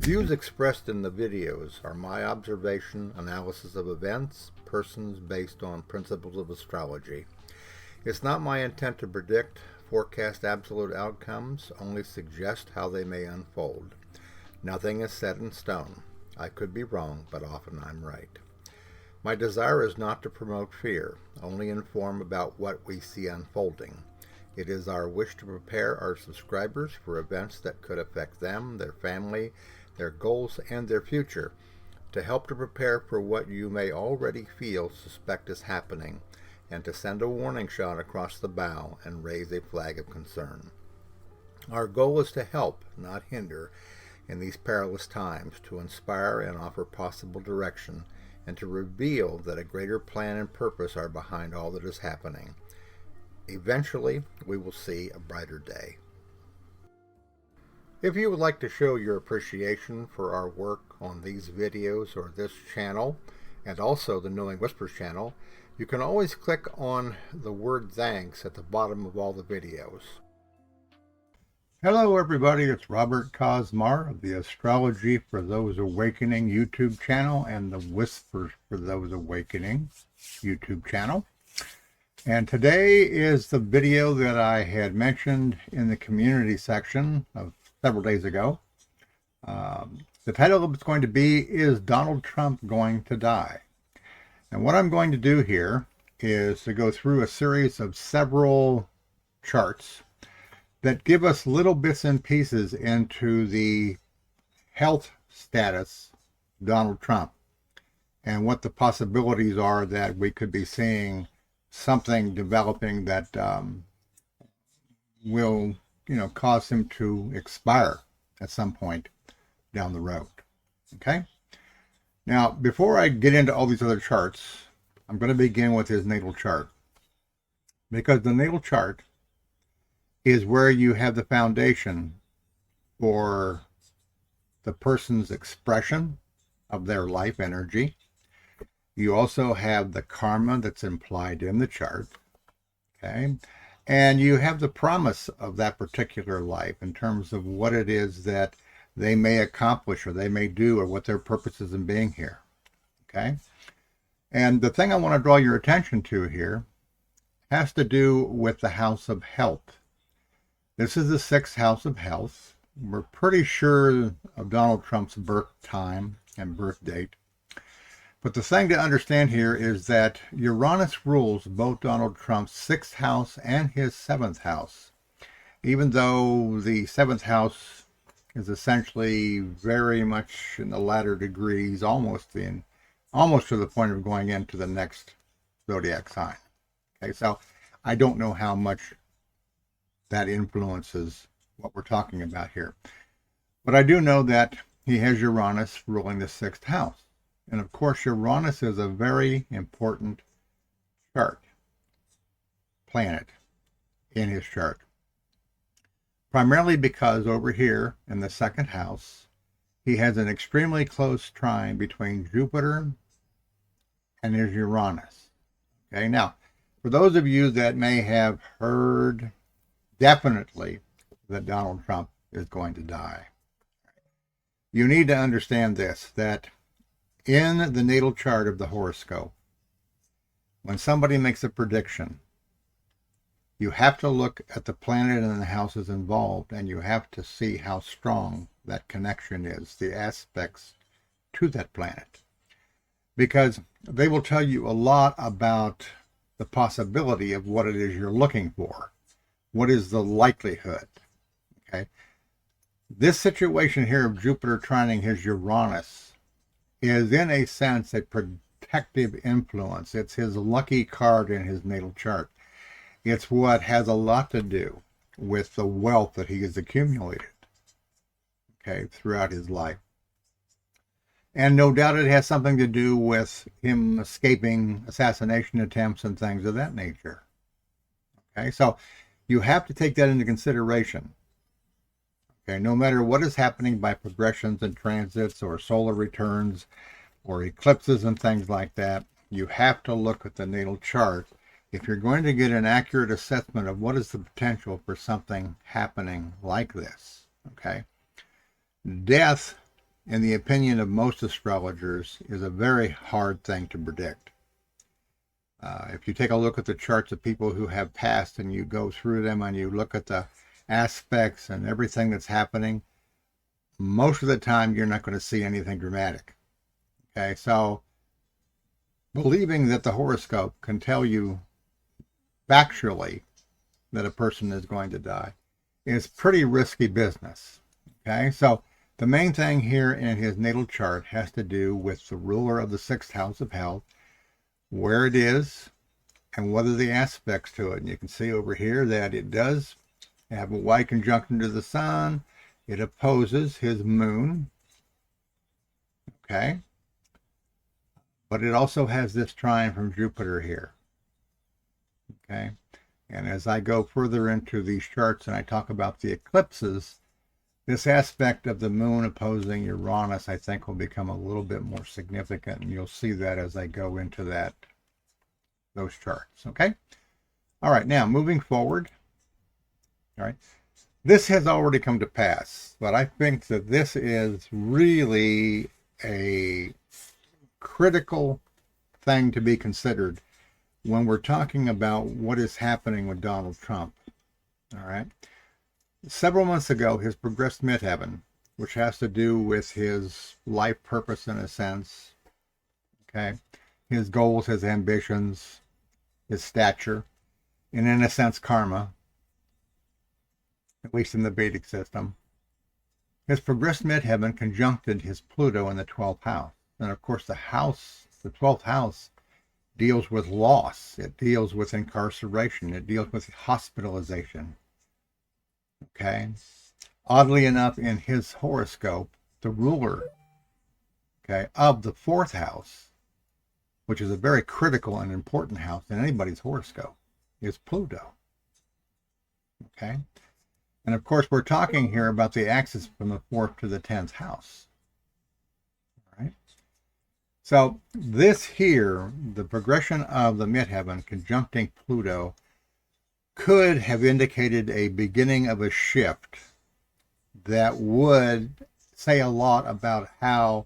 Views expressed in the videos are my observation, analysis of events, persons based on principles of astrology. It's not my intent to predict, forecast absolute outcomes, only suggest how they may unfold. Nothing is set in stone. I could be wrong, but often I'm right. My desire is not to promote fear, only inform about what we see unfolding. It is our wish to prepare our subscribers for events that could affect them, their family, their goals, and their future, to help to prepare for what you may already feel suspect is happening, and to send a warning shot across the bow and raise a flag of concern. Our goal is to help, not hinder, in these perilous times, to inspire and offer possible direction, and to reveal that a greater plan and purpose are behind all that is happening. Eventually, we will see a brighter day. If you would like to show your appreciation for our work on these videos or this channel, and also the Knowing Whispers channel, you can always click on the word thanks at the bottom of all the videos. Hello everybody, it's Robert Cosmar of the Astrology for Those Awakening YouTube channel and the Whispers for Those Awakening YouTube channel. And today is the video that I had mentioned in the community section of several days ago. The title of it's going to be, Is Donald Trump Going to Die? And what I'm going to do here is to go through a series of several charts that give us little bits and pieces into the health status of Donald Trump and what the possibilities are that we could be seeing something developing that will cause him to expire at some point down the road. Okay? Now, before I get into all these other charts, I'm going to begin with his natal chart. Because the natal chart is where you have the foundation for the person's expression of their life energy. You also have the karma that's implied in the chart. Okay? And you have the promise of that particular life in terms of what it is that they may accomplish or they may do or what their purpose is in being here. Okay? And the thing I want to draw your attention to here has to do with the house of health. This is the sixth house of health. We're pretty sure of Donald Trump's birth time and birth date. But the thing to understand here is that Uranus rules both Donald Trump's sixth house and his seventh house. Even though the seventh house is essentially very much in the latter degrees, almost to the point of going into the next zodiac sign. Okay, so I don't know how much that influences what we're talking about here. But I do know that he has Uranus ruling the sixth house. And of course, Uranus is a very important planet in his chart. Primarily because over here in the second house, he has an extremely close trine between Jupiter and his Uranus. Okay, now, for those of you that may have heard definitely that Donald Trump is going to die, you need to understand this, that in the natal chart of the horoscope, when somebody makes a prediction, you have to look at the planet and the houses involved, and you have to see how strong that connection is, the aspects to that planet. Because they will tell you a lot about the possibility of what it is you're looking for. What is the likelihood? Okay. This situation here of Jupiter trining his Uranus is in a sense a protective influence. It's his lucky card in his natal chart. It's what has a lot to do with the wealth that he has accumulated, okay, throughout his life. And no doubt it has something to do with him escaping assassination attempts and things of that nature. Okay, so you have to take that into consideration. Okay, no matter what is happening by progressions and transits or solar returns or eclipses and things like that, you have to look at the natal chart if you're going to get an accurate assessment of what is the potential for something happening like this. Okay, death in the opinion of most astrologers, is a very hard thing to predict. If you take a look at the charts of people who have passed and you go through them and you look at the aspects and everything that's happening, most of the time you're not going to see anything dramatic. Okay, so believing that the horoscope can tell you factually that a person is going to die is pretty risky business. Okay, so the main thing here in his natal chart has to do with the ruler of the sixth house of health, where it is, and what are the aspects to it. And you can see over here that it does have a white conjunction to the sun. It opposes his moon. Okay, but it also has this trine from Jupiter here. Okay, and as I go further into these charts and I talk about the eclipses, this aspect of the moon opposing Uranus, I think, will become a little bit more significant, and you'll see that as I go into those charts. Okay, all right, now moving forward. All right, this has already come to pass, but I think that this is really a critical thing to be considered when we're talking about what is happening with Donald Trump. All right. Several months ago, his progressed midheaven, which has to do with his life purpose in a sense, okay, his goals, his ambitions, his stature, and in a sense, karma, at least in the Vedic system. His progressed midheaven conjuncted his Pluto in the 12th house. And of course, the 12th house, deals with loss. It deals with incarceration. It deals with hospitalization. Okay. Oddly enough, in his horoscope, the ruler, okay, of the 4th house, which is a very critical and important house in anybody's horoscope, is Pluto. Okay. And of course, we're talking here about the axis from the 4th to the 10th house. All right. So this here, the progression of the midheaven conjuncting Pluto, could have indicated a beginning of a shift that would say a lot about how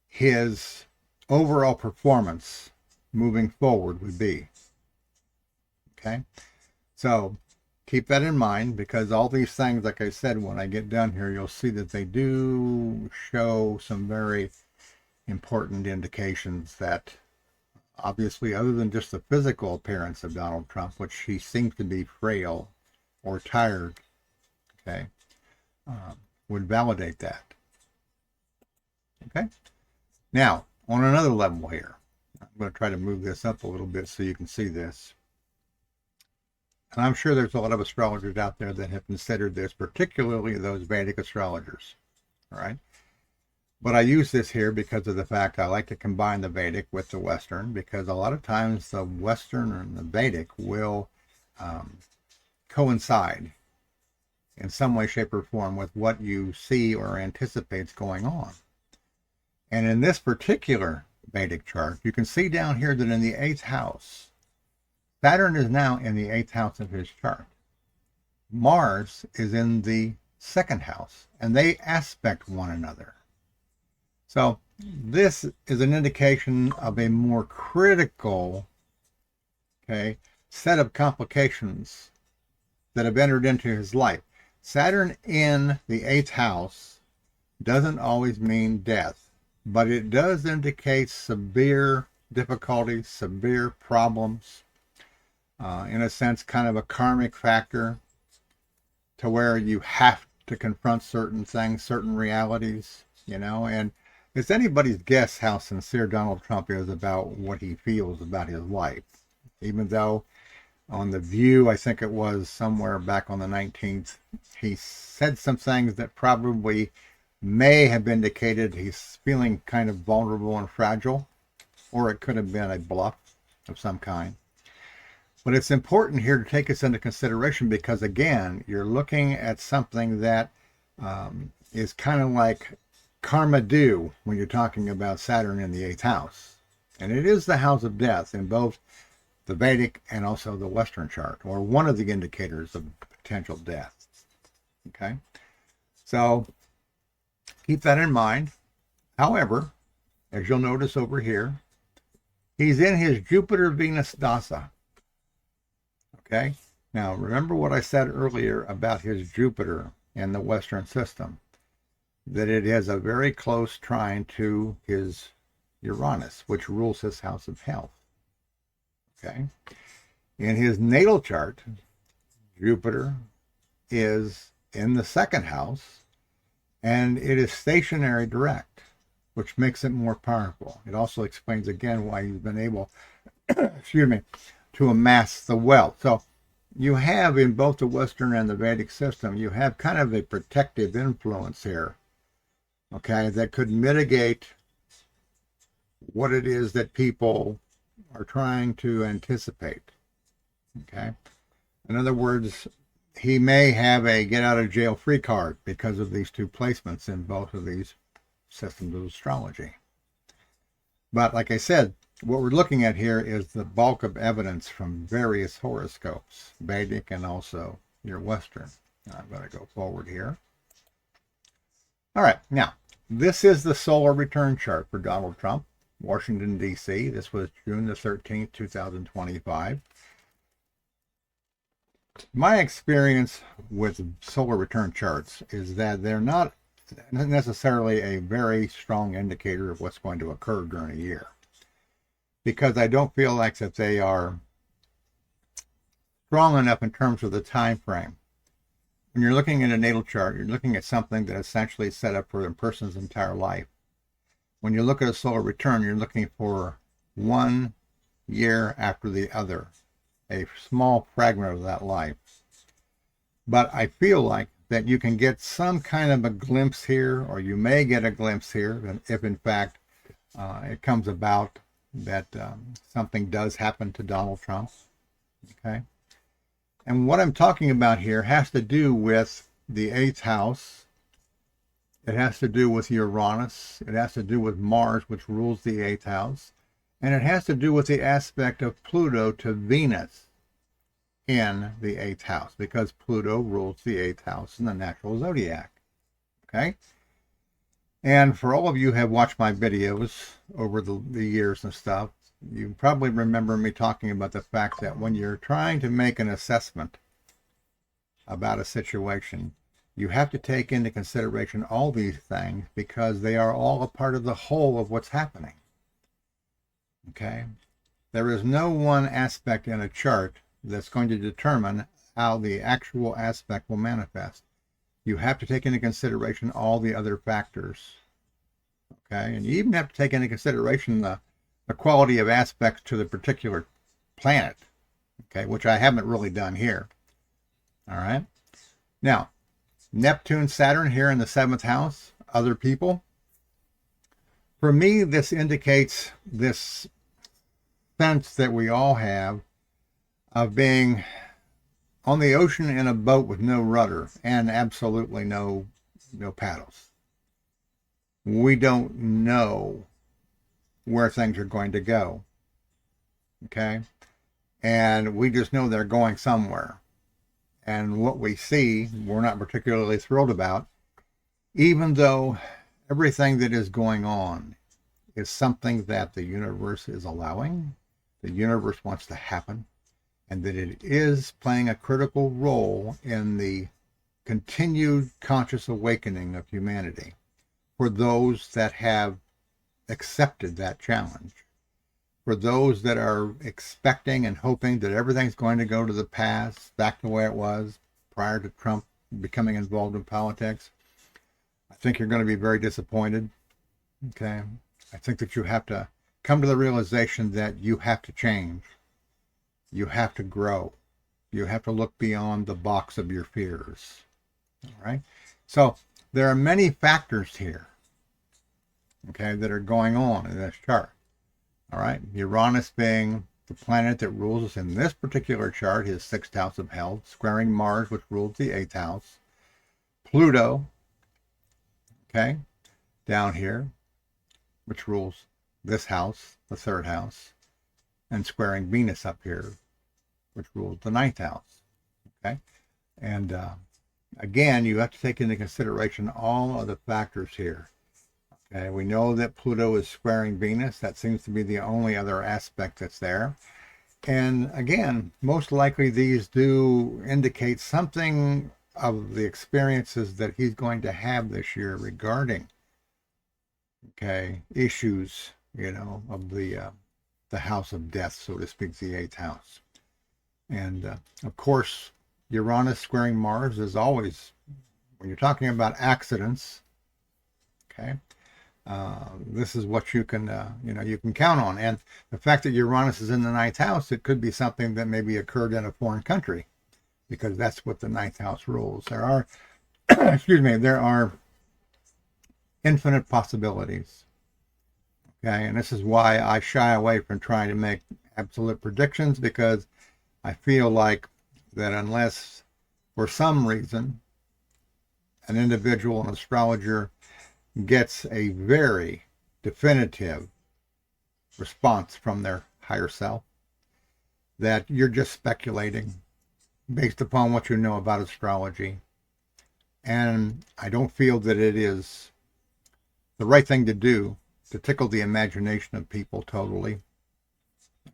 his overall performance moving forward would be. Okay, so keep that in mind, because all these things, like I said, when I get done here, you'll see that they do show some very important indications that, obviously, other than just the physical appearance of Donald Trump, which he seems to be frail or tired, okay, would validate that. Okay. Now, on another level here, I'm going to try to move this up a little bit so you can see this. And I'm sure there's a lot of astrologers out there that have considered this, particularly those Vedic astrologers. All right. But I use this here because of the fact I like to combine the Vedic with the Western, because a lot of times the Western and the Vedic will coincide in some way, shape, or form with what you see or anticipates going on. And in this particular Vedic chart, you can see down here that in the 8th house, Saturn is now in the 8th house of his chart. Mars is in the 2nd house, and they aspect one another. So this is an indication of a more critical, okay, set of complications that have entered into his life. Saturn in the 8th house doesn't always mean death, but it does indicate severe difficulties, severe problems, in a sense, kind of a karmic factor to where you have to confront certain things, certain realities, and it's anybody's guess how sincere Donald Trump is about what he feels about his life. Even though on The View, I think it was somewhere back on the 19th, he said some things that probably may have indicated he's feeling kind of vulnerable and fragile, or it could have been a bluff of some kind. But it's important here to take this into consideration because, again, you're looking at something that is kind of like karma due when you're talking about Saturn in the 8th house. And it is the house of death in both the Vedic and also the Western chart, or one of the indicators of potential death. Okay? So keep that in mind. However, as you'll notice over here, he's in his Jupiter-Venus Dasa. Okay? Now, remember what I said earlier about his Jupiter in the Western system, that it has a very close trine to his Uranus, which rules his house of health. Okay? In his natal chart, Jupiter is in the second house, and it is stationary direct, which makes it more powerful. It also explains again why he's been able, excuse me, to amass the wealth. So you have in both the Western and the Vedic system, you have kind of a protective influence here, okay, that could mitigate what it is that people are trying to anticipate. Okay. In other words, he may have a get out of jail free card because of these two placements in both of these systems of astrology. But like I said, what we're looking at here is the bulk of evidence from various horoscopes, Vedic and also your Western. I'm going to go forward here. All right. Now, this is the solar return chart for Donald Trump, Washington, D.C. This was June the 13th, 2025. My experience with solar return charts is that they're not necessarily a very strong indicator of what's going to occur during a year, because I don't feel like that they are strong enough in terms of the time frame. When you're looking at a natal chart, you're looking at something that essentially is set up for a person's entire life. When you look at a solar return, you're looking for 1 year after the other, a small fragment of that life. But I feel like that you can get some kind of a glimpse here, or you may get a glimpse here, if in fact it comes about that something does happen to Donald Trump. Okay. And what I'm talking about here has to do with the 8th house. It has to do with Uranus. It has to do with Mars, which rules the 8th house. And it has to do with the aspect of Pluto to Venus in the 8th house, because Pluto rules the 8th house in the natural zodiac. Okay? And for all of you who have watched my videos over the years and stuff, you probably remember me talking about the fact that when you're trying to make an assessment about a situation, you have to take into consideration all these things, because they are all a part of the whole of what's happening. Okay? There is no one aspect in a chart that's going to determine how the actual aspect will manifest. You have to take into consideration all the other factors. Okay? And you even have to take into consideration the quality of aspects to the particular planet. Okay? Which I haven't really done here. All right? Now, Neptune, Saturn here in the 7th house, other people. For me, this indicates this sense that we all have of being on the ocean in a boat with no rudder and absolutely no paddles. We don't know where things are going to go. Okay? And we just know they're going somewhere. And what we see, we're not particularly thrilled about, even though everything that is going on is something that the universe is allowing, the universe wants to happen, and that it is playing a critical role in the continued conscious awakening of humanity for those that have accepted that challenge. For those that are expecting and hoping that everything's going to go to the past, back the way it was prior to Trump becoming involved in politics, I think you're going to be very disappointed. Okay? I think that you have to come to the realization that you have to change. You have to grow. You have to look beyond the box of your fears. All right? So there are many factors here, okay, that are going on in this chart. All right, Uranus being the planet that rules in this particular chart, his 6th house of health, squaring Mars, which rules the 8th house. Pluto, okay, down here, which rules this house, the 3rd house, and squaring Venus up here, which rules the 9th house. Okay, and again, you have to take into consideration all of the factors here. Okay, we know that Pluto is squaring Venus. That seems to be the only other aspect that's there. And again, most likely these do indicate something of the experiences that he's going to have this year regarding, okay, issues, of the house of death, so to speak, the eighth house. And of course, Uranus squaring Mars is always, when you're talking about accidents, okay, this is what you can, you can count on. And the fact that Uranus is in the ninth house, it could be something that maybe occurred in a foreign country, because that's what the ninth house rules. There are, excuse me, there are infinite possibilities. Okay, and this is why I shy away from trying to make absolute predictions, because I feel like that unless, for some reason, an individual, an astrologer, gets a very definitive response from their higher self, that you're just speculating based upon what you know about astrology. And I don't feel that it is the right thing to do to tickle the imagination of people totally.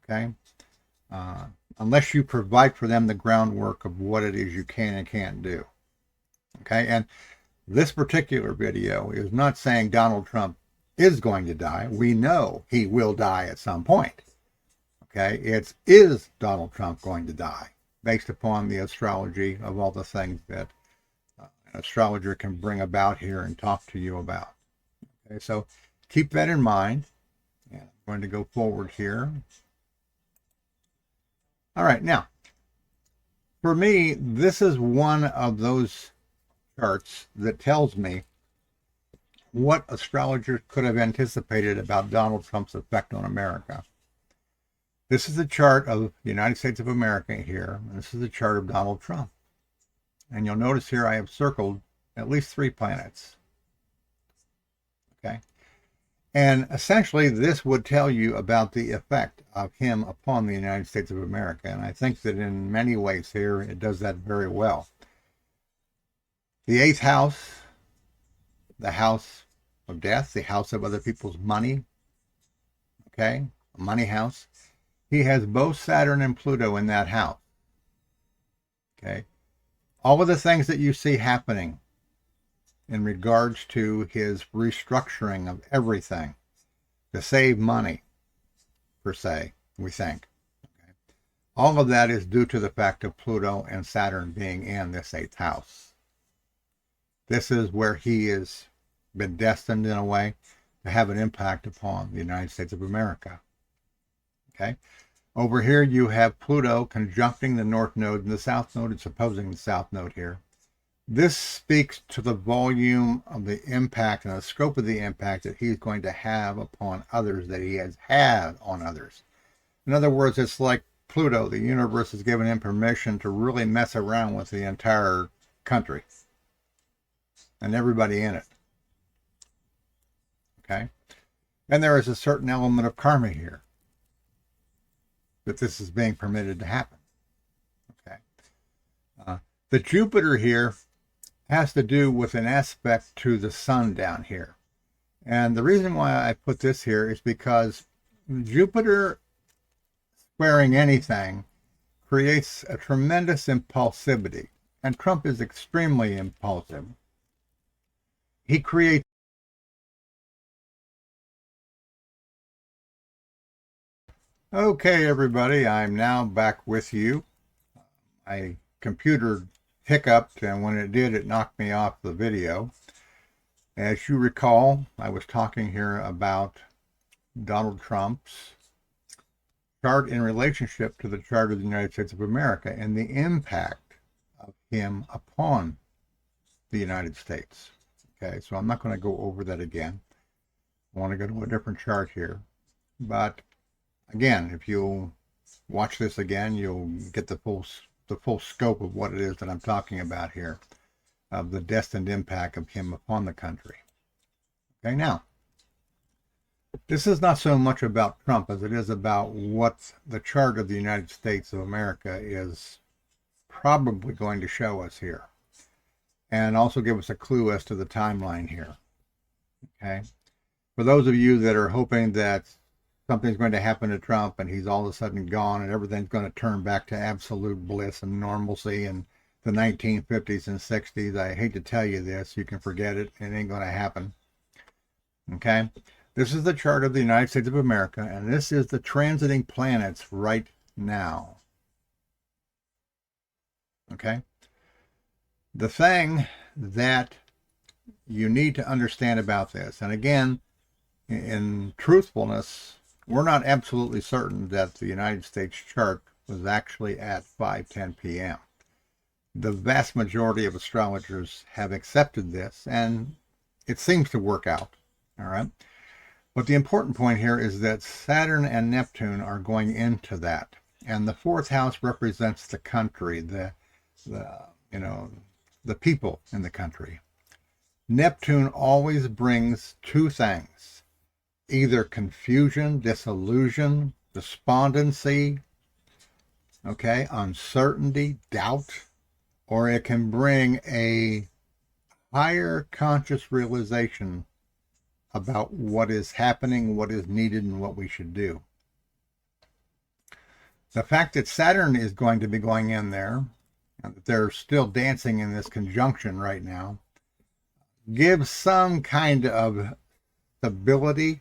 Okay? Unless you provide for them the groundwork of what it is you can and can't do. Okay? And this particular video is not saying Donald Trump is going to die. We know he will die at some point. Okay? It's, is Donald Trump going to die? Based upon the astrology of all the things that an astrologer can bring about here and talk to you about. Okay, so keep that in mind. And I'm going to go forward here. All right, now, for me, this is one of those charts that tells me what astrologers could have anticipated about Donald Trump's effect on America. This is a chart of the United States of America here, and this is a chart of Donald Trump. And you'll notice here I have circled at least 3 planets. Okay. And essentially, this would tell you about the effect of him upon the United States of America. And I think that in many ways here, it does that very well. The 8th house, the house of death, the house of other people's money, okay, a money house. He has both Saturn and Pluto in that house, okay. All of the things that you see happening in regards to his restructuring of everything to save money, per se, we think. Okay. All of that is due to the fact of Pluto and Saturn being in this 8th house. This is where he has been destined, in a way, to have an impact upon the United States of America. Okay. Over here, you have Pluto conjuncting the North Node and the South Node. It's opposing the South Node here. This speaks to the volume of the impact and the scope of the impact that he's going to have upon others, that he has had on others. In other words, it's like Pluto, the universe has given him permission to really mess around with the entire country and everybody in it. Okay? And there is a certain element of karma here that this is being permitted to happen. Okay? The Jupiter here has to do with an aspect to the sun down here. And the reason why I put this here is because Jupiter squaring anything creates a tremendous impulsivity. And Trump is extremely impulsive. He creates Okay, everybody, I'm now back with you. My computer hiccuped, and when it did, it knocked me off the video. As you recall, I was talking here about Donald Trump's chart in relationship to the chart of the United States of America and the impact of him upon the United States. Okay, so I'm not going to go over that again. I want to go to a different chart here. But again, if you watch this again, you'll get the full scope of what it is that I'm talking about here, of the destined impact of him upon the country. Okay, now, this is not so much about Trump as it is about what the chart of the United States of America is probably going to show us here, and also give us a clue as to the timeline here. Okay, For those of you that are hoping that something's going to happen to Trump and he's all of a sudden gone and everything's going to turn back to absolute bliss and normalcy and the 1950s and 60s, I hate to tell you this, you can forget it. It ain't going to happen. Okay? This is the chart of the United States of America, and this is the transiting planets right now. Okay? The thing that you need to understand about this, and again, in truthfulness, we're not absolutely certain that the United States chart was actually at 5:10 p.m. The vast majority of astrologers have accepted this, and it seems to work out. All right. But the important point here is that Saturn and Neptune are going into that. And the fourth house represents the country, the people in the country. Neptune always brings two things, either confusion, disillusion, despondency, okay, uncertainty, doubt, or it can bring a higher conscious realization about what is happening, what is needed, and what we should do. The fact that Saturn is going to be going in there, and that they're still dancing in this conjunction right now, gives some kind of stability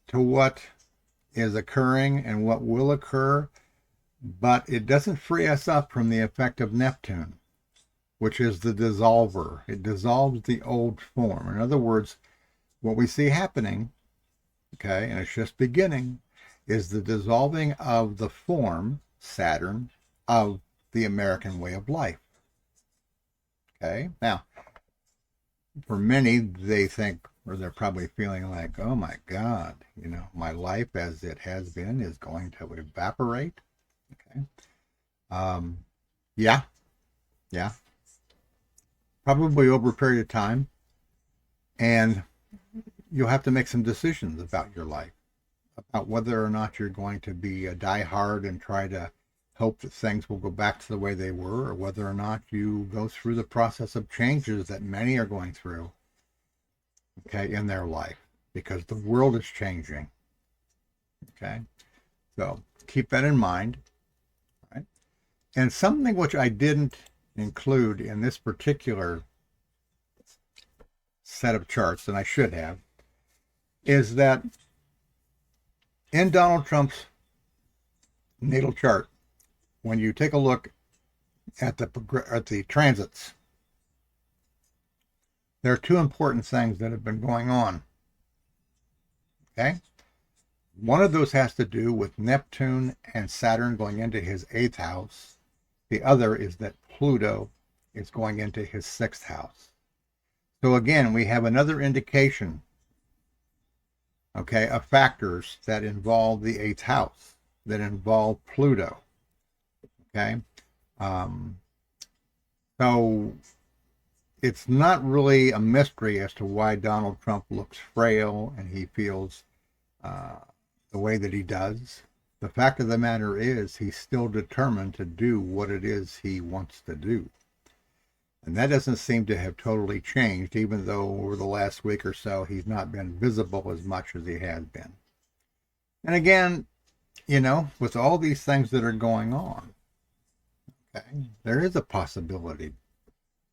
to what is occurring and what will occur, but it doesn't free us up from the effect of Neptune, which is the dissolver. It dissolves the old form. In other words, what we see happening, okay, and it's just beginning, is the dissolving of the form, Saturn, of the American way of life. Okay, now, for many, they think, or they're probably feeling like, oh my God, my life as it has been is going to evaporate. Okay. Yeah. Probably over a period of time. And you'll have to make some decisions about your life, about whether or not you're going to be a diehard and try to hope that things will go back to the way they were, or whether or not you go through the process of changes that many are going through, okay, in their life, because the world is changing. Okay, so keep that in mind. Right? And something which I didn't include in this particular set of charts, and I should have, is that in Donald Trump's natal chart, when you take a look at the transits, there are two important things that have been going on. Okay? One of those has to do with Neptune and Saturn going into his 8th house. The other is that Pluto is going into his 6th house. So again, we have another indication, okay, of factors that involve the 8th house, that involve Pluto. Okay? So it's not really a mystery as to why Donald Trump looks frail and he feels the way that he does. The fact of the matter is he's still determined to do what it is he wants to do. And that doesn't seem to have totally changed, even though over the last week or so he's not been visible as much as he has been. And again, with all these things that are going on, okay, there is a possibility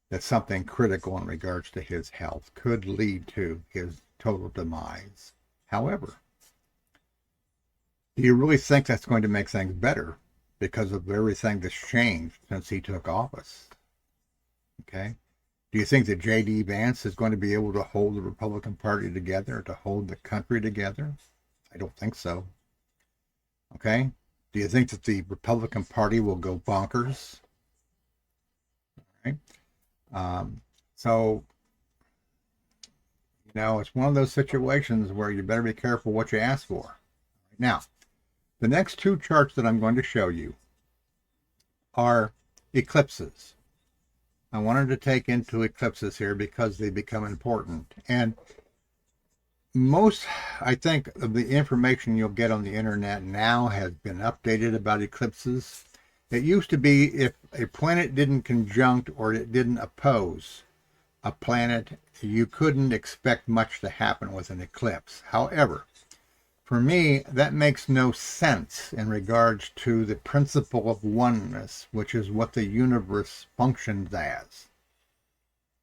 that something critical in regards to his health could lead to his total demise. However, do you really think that's going to make things better because of everything that's changed since he took office? Okay. Do you think that J.D. Vance is going to be able to hold the Republican Party together, to hold the country together? I don't think so. Okay. Do you think that the Republican Party will go bonkers? All right. So, it's one of those situations where you better be careful what you ask for. Now, the next two charts that I'm going to show you are eclipses. I wanted to take into eclipses here because they become important. And most, I think, of the information you'll get on the internet now has been updated about eclipses. It used to be if a planet didn't conjunct or it didn't oppose a planet, you couldn't expect much to happen with an eclipse. However, for me, that makes no sense in regards to the principle of oneness, which is what the universe functions as.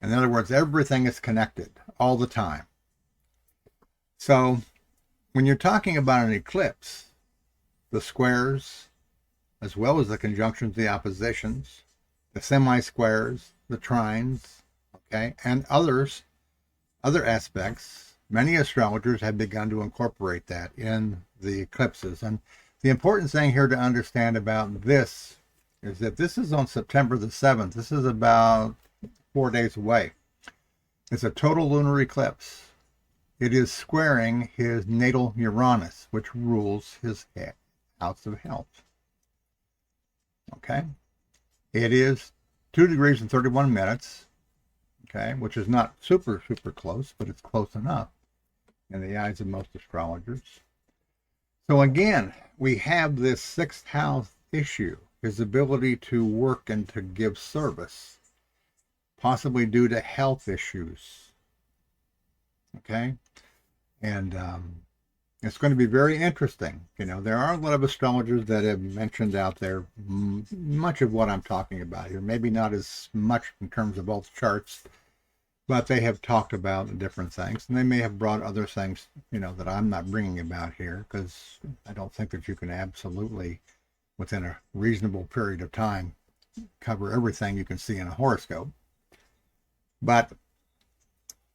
In other words, everything is connected all the time. So when you're talking about an eclipse, the squares, as well as the conjunctions, the oppositions, the semi-squares, the trines, okay, and other aspects, many astrologers have begun to incorporate that in the eclipses. And the important thing here to understand about this is that this is on September the 7th. This is about 4 days away. It's a total lunar eclipse. It is squaring his natal Uranus, which rules his house of health. Okay? It is 2 degrees and 31 minutes, okay, which is not super close, but it's close enough in the eyes of most astrologers. So again, we have this sixth house issue, his ability to work and to give service, possibly due to health issues. Okay? And it's going to be very interesting. You know, there are a lot of astrologers that have mentioned out there much of what I'm talking about here. Maybe not as much in terms of both charts, but they have talked about different things, and they may have brought other things, you know, that I'm not bringing about here, because I don't think that you can absolutely, within a reasonable period of time, cover everything you can see in a horoscope. But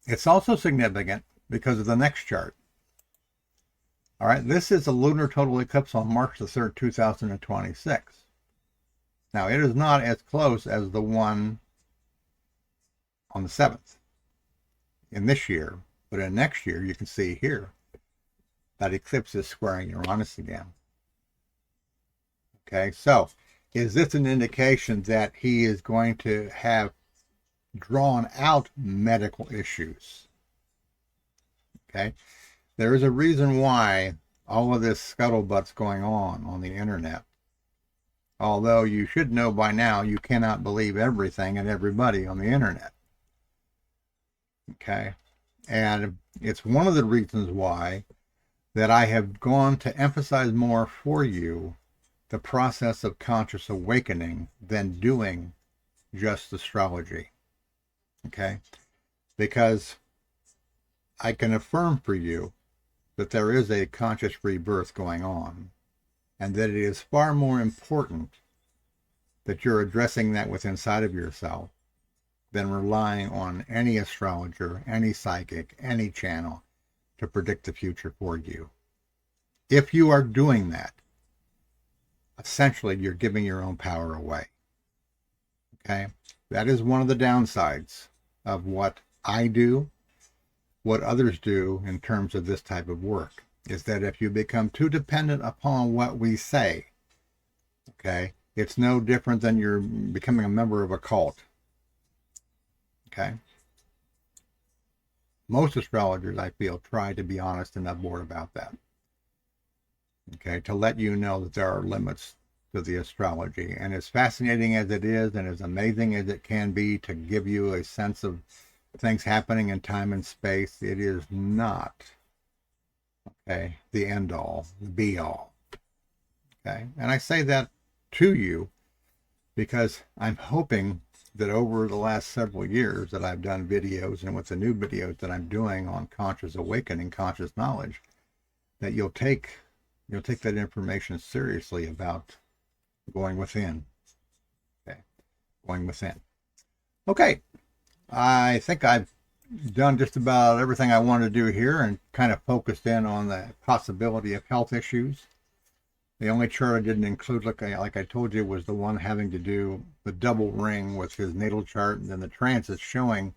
it's also significant because of the next chart. All right, this is a lunar total eclipse on March the 3rd, 2026. Now, it is not as close as the one on the 7th in this year, but in next year, you can see here that eclipse is squaring Uranus again. Okay, so is this an indication that he is going to have drawn out medical issues? Okay, there is a reason why all of this scuttlebutt's going on the internet. Although you should know by now, you cannot believe everything and everybody on the internet. Okay, and it's one of the reasons why that I have gone to emphasize more for you the process of conscious awakening than doing just astrology. Okay, because I can affirm for you that there is a conscious rebirth going on, and that it is far more important that you're addressing that within inside of yourself than relying on any astrologer, any psychic, any channel to predict the future for you. If you are doing that, essentially you're giving your own power away. Okay? That is one of the downsides of what I do, what others do in terms of this type of work, is that if you become too dependent upon what we say, okay, it's no different than you're becoming a member of a cult. Okay? Most astrologers, I feel, try to be honest and upfront about that. Okay, to let you know that there are limits to the astrology. And as fascinating as it is, and as amazing as it can be to give you a sense of things happening in time and space, it is not, okay, the end all, the be all. Okay, and I say that to you because I'm hoping that over the last several years that I've done videos, and with the new videos that I'm doing on conscious awakening, conscious knowledge, that you'll take that information seriously about going within. Okay, going within. Okay, I think I've done just about everything I wanted to do here and kind of focused in on the possibility of health issues. The only chart I didn't include, like I told you, was the one having to do the double ring with his natal chart, and then the transits showing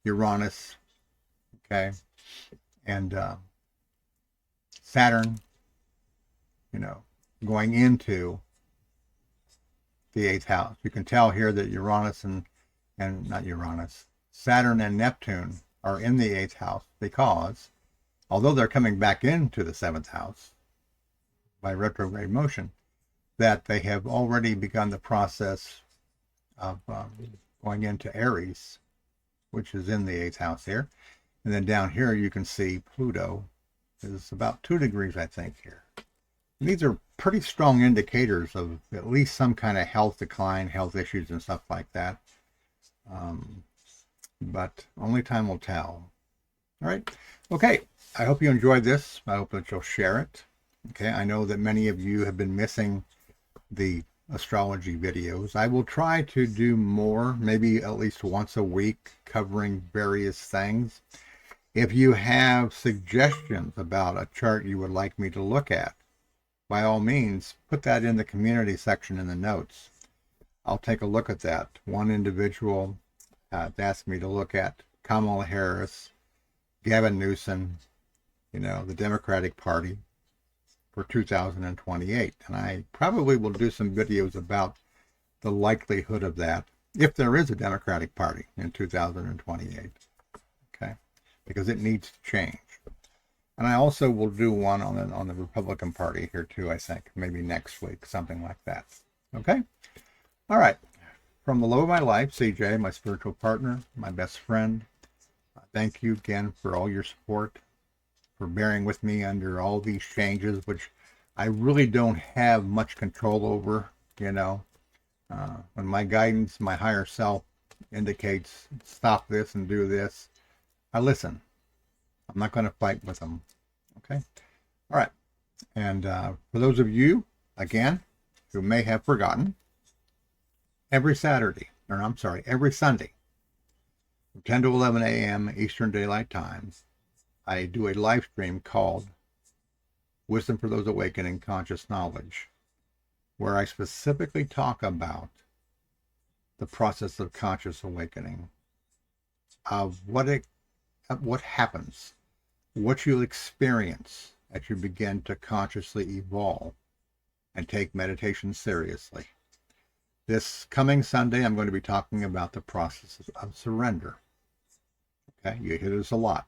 Uranus, okay, and Saturn, you know, going into the 8th house. You can tell here that Uranus and not Uranus, Saturn and Neptune are in the 8th house because, although they're coming back into the 7th house by retrograde motion, that they have already begun the process of going into Aries which is in the 8th house here. And then down here you can see Pluto is about 2 degrees, I think, here. And these are pretty strong indicators of at least some kind of health decline, health issues and stuff like that. But only time will tell. All right. Okay. I hope you enjoyed this. I hope that you'll share it. Okay. I know that many of you have been missing the astrology videos. I will try to do more, maybe at least once a week, covering various things. If you have suggestions about a chart you would like me to look at, by all means, put that in the community section in the notes. I'll take a look at that. One individual asked me to look at Kamala Harris, Gavin Newsom, the Democratic Party for 2028. And I probably will do some videos about the likelihood of that, if there is a Democratic Party in 2028. Okay, because it needs to change. And I also will do one on the Republican Party here too, I think, maybe next week, something like that. Okay? All right. From the love of my life, CJ, my spiritual partner, my best friend, thank you again for all your support, for bearing with me under all these changes, which I really don't have much control over, When my guidance, my higher self indicates stop this and do this, I listen. I'm not going to fight with them. Okay? All right. And for those of you, again, who may have forgotten, every Sunday, from 10 to 11 a.m. Eastern Daylight Time, I do a live stream called Wisdom for Those Awakening Conscious Knowledge, where I specifically talk about the process of conscious awakening, of what happens, what you'll experience as you begin to consciously evolve and take meditation seriously. This coming Sunday, I'm going to be talking about the process of surrender. Okay, you hear this a lot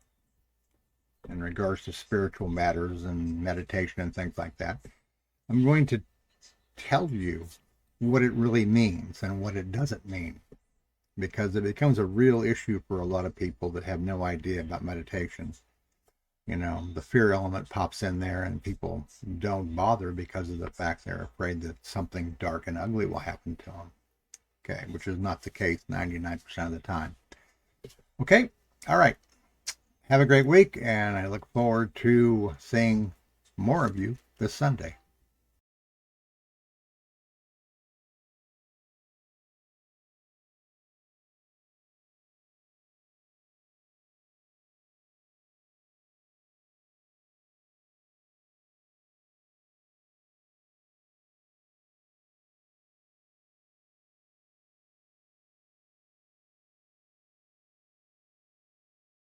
in regards to spiritual matters and meditation and things like that. I'm going to tell you what it really means and what it doesn't mean, because it becomes a real issue for a lot of people that have no idea about meditation. The fear element pops in there and people don't bother because of the fact they're afraid that something dark and ugly will happen to them. Okay, which is not the case 99% of the time. Okay, all right. Have a great week, and I look forward to seeing more of you this Sunday.